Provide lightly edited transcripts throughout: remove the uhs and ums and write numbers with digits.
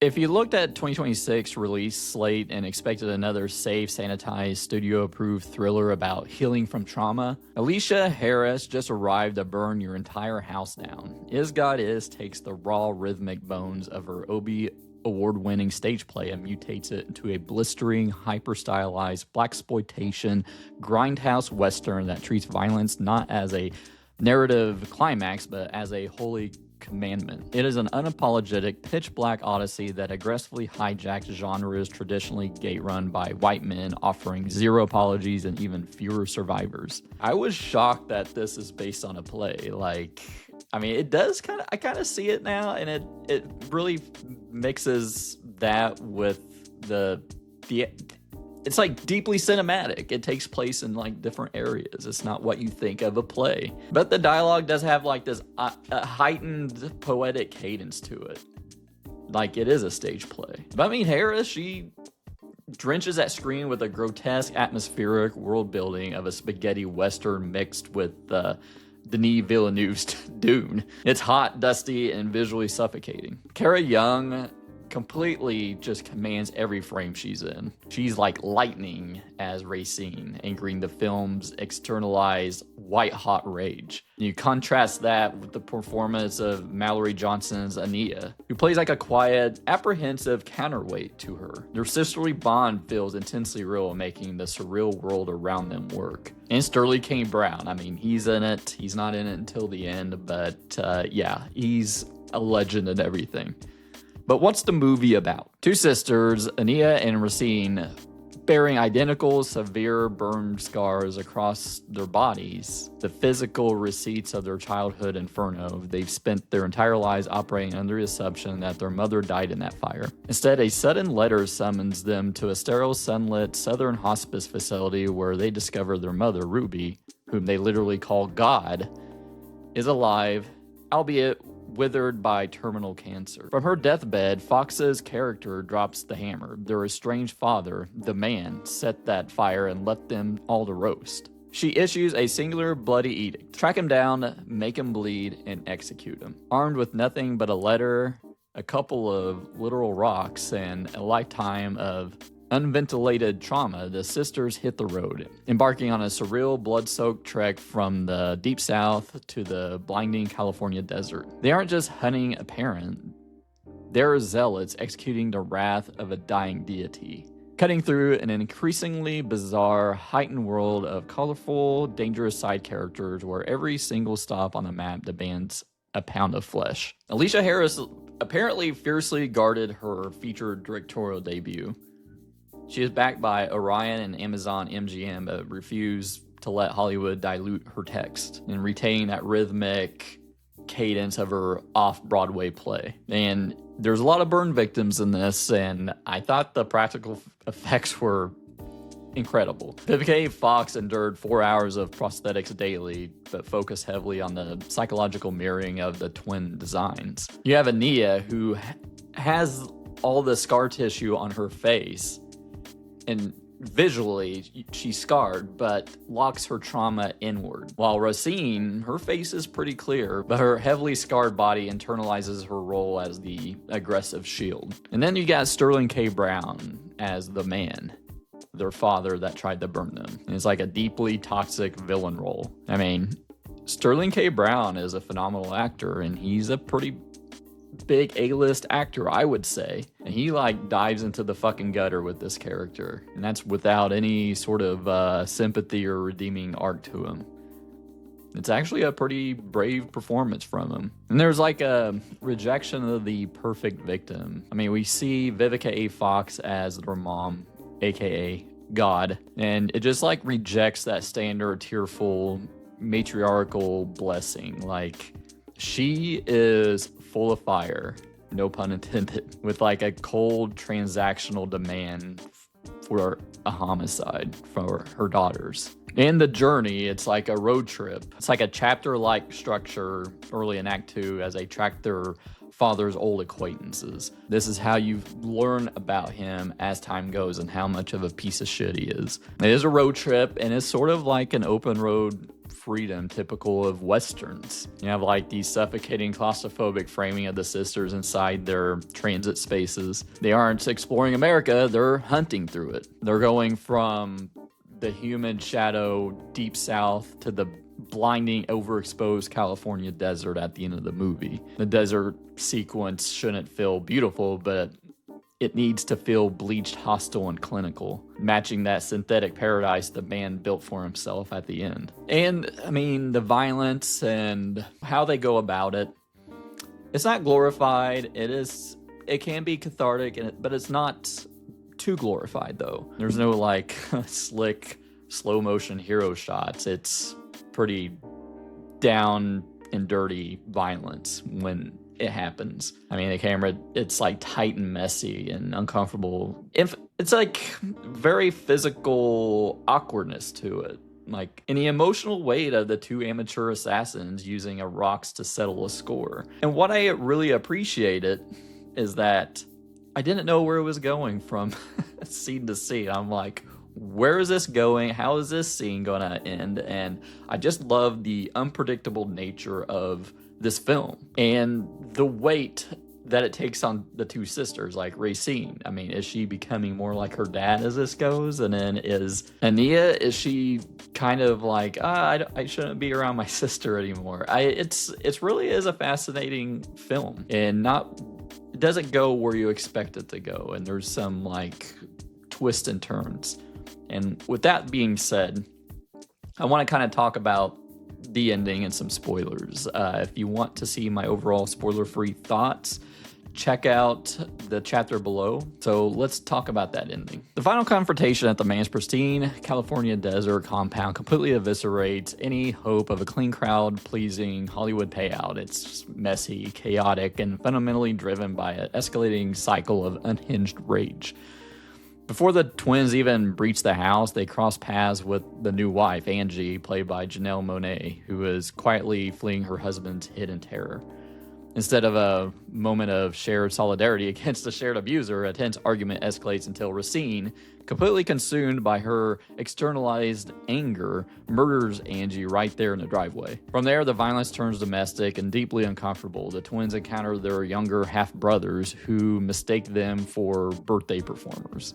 If you looked at 2026 release slate and expected another safe, sanitized, studio-approved thriller about healing from trauma, Aleshea Harris just arrived to burn your entire house down. Is God Is takes the raw rhythmic bones of her Obie award-winning stage play and mutates it into a blistering, hyper-stylized, blaxploitation, grindhouse western that treats violence not as a narrative climax, but as a holy commandment. It is an unapologetic, pitch-black odyssey that aggressively hijacks genres traditionally gate-run by white men, offering zero apologies and even fewer survivors. I was shocked that this is based on a play. It does I kind of see it now, and it really mixes that with the it's deeply cinematic. It takes place in different areas. It's not what you think of a play. But the dialogue does have this heightened poetic cadence to it. It is a stage play. But Harris, she drenches that screen with a grotesque atmospheric world building of a spaghetti western mixed with Denis Villeneuve's Dune. It's hot, dusty, and visually suffocating. Cara Young completely just commands every frame she's in. She's like lightning as Racine, anchoring the film's externalized white-hot rage. You contrast that with the performance of Mallory Johnson's Anaia, who plays a quiet, apprehensive counterweight to her. Their sisterly bond feels intensely real, making the surreal world around them work. And Sterling K. Brown, he's in it. He's not in it until the end, but he's a legend and everything. But what's the movie about? Two sisters, Anaia and Racine, bearing identical severe burn scars across their bodies, the physical receipts of their childhood inferno. They've spent their entire lives operating under the assumption that their mother died in that fire. Instead, a sudden letter summons them to a sterile, sunlit southern hospice facility where they discover their mother, Ruby, whom they literally call God, is alive, albeit withered by terminal cancer. From her deathbed, Fox's character drops the hammer. Their estranged father, the man, set that fire and left them all to roast. She issues a singular bloody edict. Track him down, make him bleed, and execute him. Armed with nothing but a letter, a couple of literal rocks, and a lifetime of unventilated trauma, the sisters hit the road, embarking on a surreal, blood-soaked trek from the deep south to the blinding California desert. They aren't just hunting a parent, they're zealots executing the wrath of a dying deity, cutting through an increasingly bizarre, heightened world of colorful, dangerous side characters where every single stop on the map demands a pound of flesh. Aleshea Harris apparently fiercely guarded her featured directorial debut. She is backed by Orion and Amazon MGM, but refused to let Hollywood dilute her text and retain that rhythmic cadence of her off-Broadway play. And there's a lot of burn victims in this, and I thought the practical effects were incredible. Vivica A. Fox endured 4 hours of prosthetics daily, but focused heavily on the psychological mirroring of the twin designs. You have Anaia, who has all the scar tissue on her face, and visually she's scarred, but locks her trauma inward. While Racine, her face is pretty clear, but her heavily scarred body internalizes her role as the aggressive shield. And then you got Sterling K. Brown as the man, their father that tried to burn them. And it's a deeply toxic villain role. Sterling K. Brown is a phenomenal actor, and he's a pretty big A-list actor, I would say. And he dives into the fucking gutter with this character. And that's without any sort of sympathy or redeeming arc to him. It's actually a pretty brave performance from him. And there's a rejection of the perfect victim. We see Vivica A. Fox as their mom, aka God. And it just rejects that standard tearful matriarchal blessing. She is full of fire, no pun intended, with a cold transactional demand for a homicide for her daughters. In the journey, it's a road trip. It's a chapter-like structure early in Act 2 as they track their father's old acquaintances. This is how you learn about him as time goes and how much of a piece of shit he is. It is a road trip, and it's sort of like an open road freedom typical of Westerns. You have like the suffocating claustrophobic framing of the sisters inside their transit spaces. They aren't exploring America, they're hunting through it. They're going from the humid shadow deep south to the blinding, overexposed California desert at the end of the movie. The desert sequence shouldn't feel beautiful, but it needs to feel bleached, hostile, and clinical, matching that synthetic paradise the man built for himself at the end. And, I mean, the violence and how they go about it, it's not glorified. It can be cathartic, but it's not too glorified, though. There's no, like, slick, slow-motion hero shots. It's pretty down and dirty violence when it happens. I mean, the camera, it's like tight and messy and uncomfortable. It's like very physical awkwardness to it. Like, in the emotional weight of the two amateur assassins using a rocks to settle a score. And what I really appreciated is that I didn't know where it was going from scene to scene. I'm like, where is this going? How is this scene gonna end? And I just love the unpredictable nature of this film and the weight that it takes on the two sisters, like Racine. I mean, is she becoming more like her dad as this goes? And then is Anaia, is she kind of like, I shouldn't be around my sister anymore? It's really is a fascinating film, and it doesn't go where you expect it to go, and there's some like twists and turns. And with that being said, I want to kind of talk about the ending and some spoilers. If you want to see my overall spoiler-free thoughts, check out the chapter below. So let's talk about that ending. The final confrontation at the man's pristine California desert compound completely eviscerates any hope of a clean crowd-pleasing Hollywood payout. It's messy, chaotic, and fundamentally driven by an escalating cycle of unhinged rage. Before the twins even breach the house, they cross paths with the new wife, Angie, played by Janelle Monáe, who is quietly fleeing her husband's hidden terror. Instead of a moment of shared solidarity against the shared abuser, a tense argument escalates until Racine, completely consumed by her externalized anger, murders Angie right there in the driveway. From there, the violence turns domestic and deeply uncomfortable. The twins encounter their younger half-brothers who mistake them for birthday performers.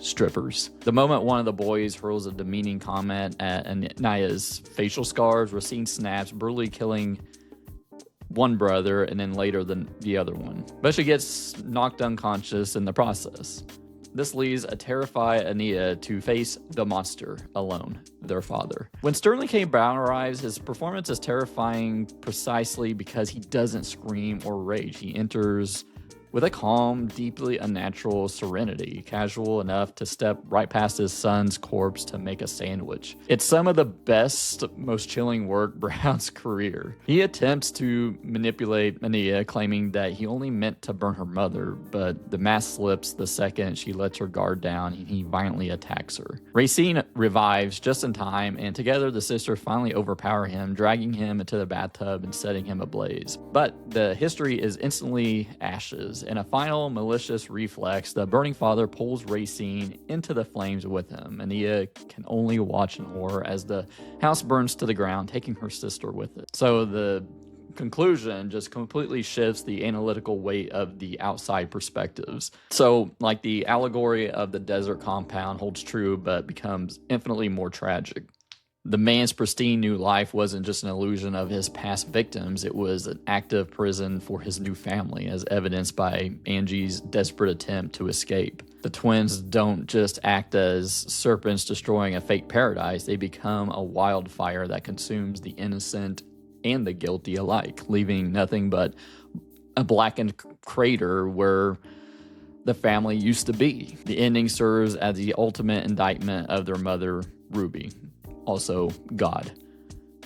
Strippers. The moment one of the boys hurls a demeaning comment at Anaia's facial scars, Racine snaps, brutally killing one brother and then later the other one. But she gets knocked unconscious in the process. This leaves a terrified Anaia to face the monster alone, their father. When Sterling K. Brown arrives, his performance is terrifying precisely because he doesn't scream or rage. He enters with a calm, deeply unnatural serenity, casual enough to step right past his son's corpse to make a sandwich. It's some of the best, most chilling work Brown's career. He attempts to manipulate Anaia, claiming that he only meant to burn her mother, but the mask slips the second she lets her guard down and he violently attacks her. Racine revives just in time, and together the sisters finally overpower him, dragging him into the bathtub and setting him ablaze. But the history is instantly ashes. In a final malicious reflex, the burning father pulls Racine into the flames with him. Anaia can only watch in horror as the house burns to the ground, taking her sister with it. So the conclusion just completely shifts the analytical weight of the outside perspectives. So, like, the allegory of the desert compound holds true, but becomes infinitely more tragic. The man's pristine new life wasn't just an illusion of his past victims, it was an active prison for his new family, as evidenced by Angie's desperate attempt to escape. The twins don't just act as serpents destroying a fake paradise, they become a wildfire that consumes the innocent and the guilty alike, leaving nothing but a blackened crater where the family used to be. The ending serves as the ultimate indictment of their mother, Ruby. Also, God.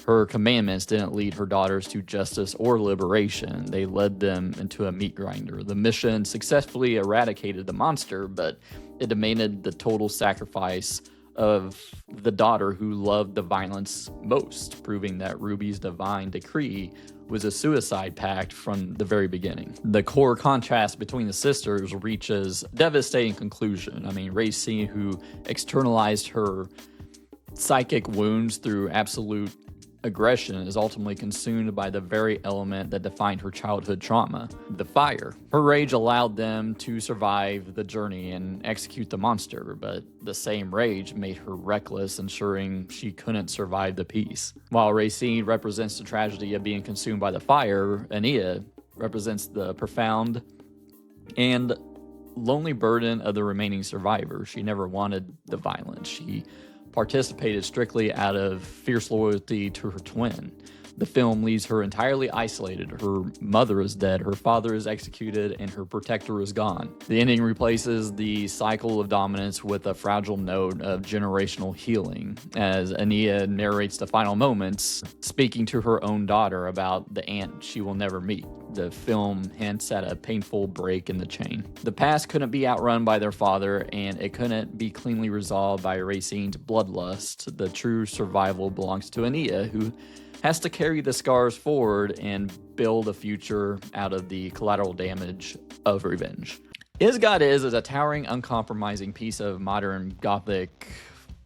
Her commandments didn't lead her daughters to justice or liberation. They led them into a meat grinder. The mission successfully eradicated the monster, but it demanded the total sacrifice of the daughter who loved the violence most, proving that Ruby's divine decree was a suicide pact from the very beginning. The core contrast between the sisters reaches a devastating conclusion. I mean, Racine, who externalized her psychic wounds through absolute aggression is ultimately consumed by the very element that defined her childhood trauma, the fire. Her rage allowed them to survive the journey and execute the monster, but the same rage made her reckless, ensuring she couldn't survive the piece. While Racine represents the tragedy of being consumed by the fire, Anaia represents the profound and lonely burden of the remaining survivor. She never wanted the violence. She participated strictly out of fierce loyalty to her twin. The film leaves her entirely isolated. Her mother is dead, her father is executed, and her protector is gone. The ending replaces the cycle of dominance with a fragile note of generational healing, as Anaia narrates the final moments, speaking to her own daughter about the aunt she will never meet. The film hints at a painful break in the chain. The past couldn't be outrun by their father, and it couldn't be cleanly resolved by Racine's bloodlust. The true survival belongs to Anaia, who has to carry the scars forward and build a future out of the collateral damage of revenge. Is God Is a towering, uncompromising piece of modern Gothic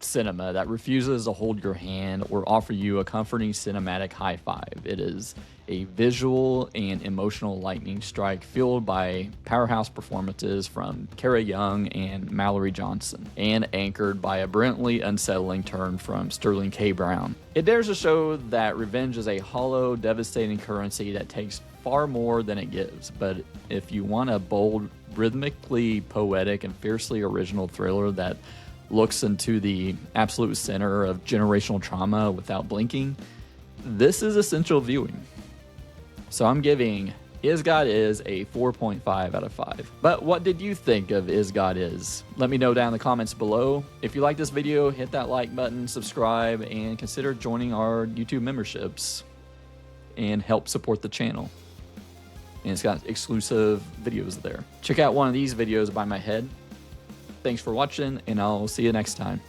cinema that refuses to hold your hand or offer you a comforting cinematic high five. It is a visual and emotional lightning strike fueled by powerhouse performances from Cara Young and Mallory Johnson, and anchored by a brilliantly unsettling turn from Sterling K. Brown. It dares to show that revenge is a hollow, devastating currency that takes far more than it gives, but if you want a bold, rhythmically poetic, and fiercely original thriller that looks into the absolute center of generational trauma without blinking, this is essential viewing. So I'm giving Is God Is a 4.5 out of 5. But what did you think of Is God Is? Let me know down in the comments below. If you like this video, hit that like button, subscribe, and consider joining our YouTube memberships and help support the channel. And it's got exclusive videos there. Check out one of these videos by my head. Thanks for watching, and I'll see you next time.